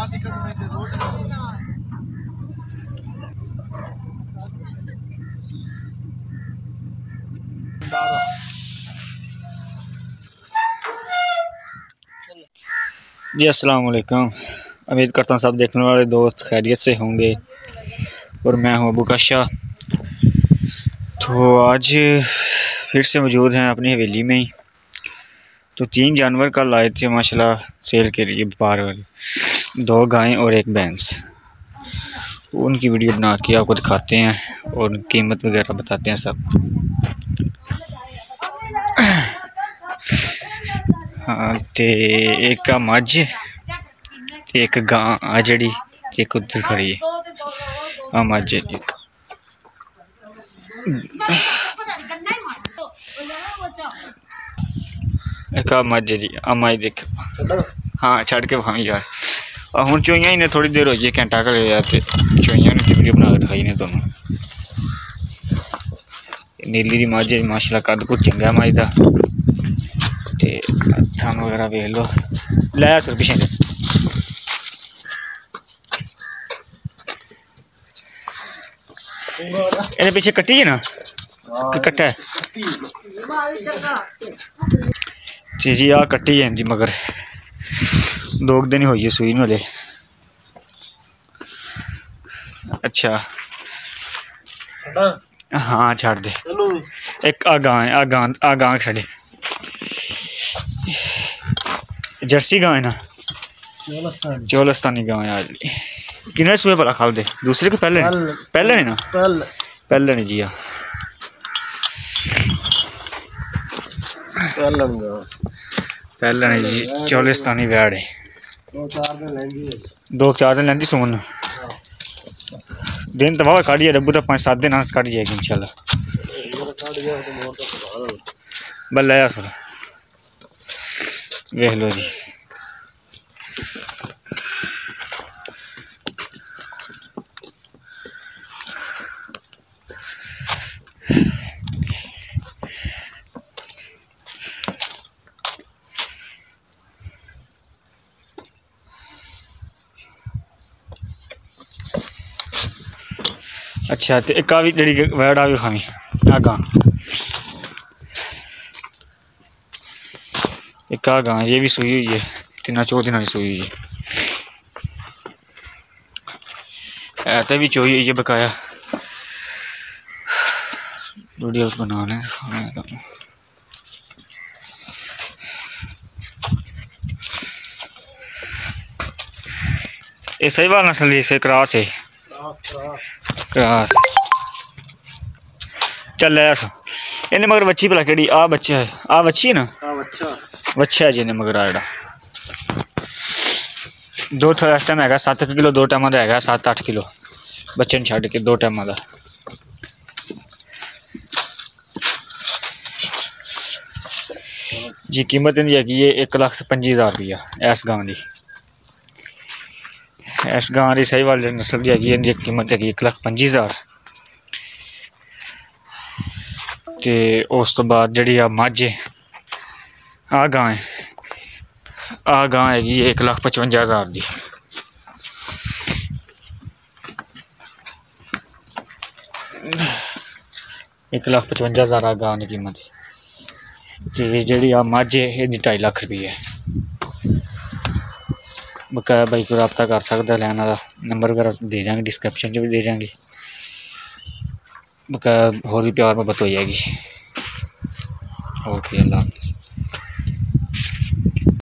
जी अस्सलाम वालेकुम। उम्मीद करता हूँ सब देखने वाले दोस्त खैरियत से होंगे और मैं हूँ अबू काशा। तो आज फिर से मौजूद हैं अपनी हवेली में ही। तो 3 जानवर कल आए थे माशाल्लाह सेल के लिए, व्यापार वाले, 2 गायें और 1 भैंस। उनकी वीडियो बना के आपको दिखाते हैं और कीमत वगैरह बताते हैं सब। हाँ तो एक मझ, एक गां आ जड़ी, एक उधर खड़ी है आ मझ एक मझ जी आ मझ देख। हाँ छड़ के भाई यार हूँ चोइया ही ने थोड़ी देर हो गई, घंटा कर यार चोइया ने वीडियो बना के दिखाई ने तुहानू। नीली दी मझ माशाल्लाह कद कुछ चंगा मझ दा ते थान वगैरह वेख लो। लै सर पिछे ए पीछे कट्टी है ना कि कट्टा है जी आ कट्टी है जी, मगर 2 दिन ही हुई है सुई वाले। अच्छा हाँ छड़ दे एक आ गां छड़े। जर्सी गां है ना, चौलस्तानी गां है आज किन्ने सुबह भला खाल दे दूसरे के पहले नहीं ना पहले नहीं जी। हाँ पहले नहीं जी, चौलस्तानी वैड़ है। 2-4 दिन लैंदी सून दिन तो वाह काढ़ी है डब्बू तो 5-7 दिन काढ़ी जाएगी इंशाल्लाह। बल लाया सर देख लो जी। अच्छा तो एक आ भी जी वैड़ आ भी खानी आ गां, एक आ गां ये भी सुई हुई है, 3-4 दिन की सुई हुई है तो भी चोई हुई है बकाया। वीडियो बनाने ये सही बात नस्ल से क्रॉस है क्रॉस चल इन्हें मगर बच्ची भला केड़ी आ बच्चा है आ बच्ची है ना बच्चा है जी इन्हें मगर आ जड़ा 2 इस टाइम है 7 किलो 2 टाइम का है 7-8 किलो बच्चे ने छड़ के 2 टाइम का। जी कीमत इनकी है कि ये 1,25,000 रुपया इस गां की। इस गां की सही वाली नस्ल की है इनकी कीमत है 1,25,000। तो उस तो बाद जी आ मझ आ गां है आ गां हैगी 1,55,000 की। एक 1,55,000 गां की कीमत है। तो जी आ मझ है ये 2.5 लाख रुपये है। बकाया भाई को रब्ता कर सकता लैना का नंबर वगैरह दे देंगे डिस्क्रिप्शन भी दे देंगे। बकाया होर भी प्यार मोहब्बत हो जाएगी। ओके अल्लाह हाफिज़।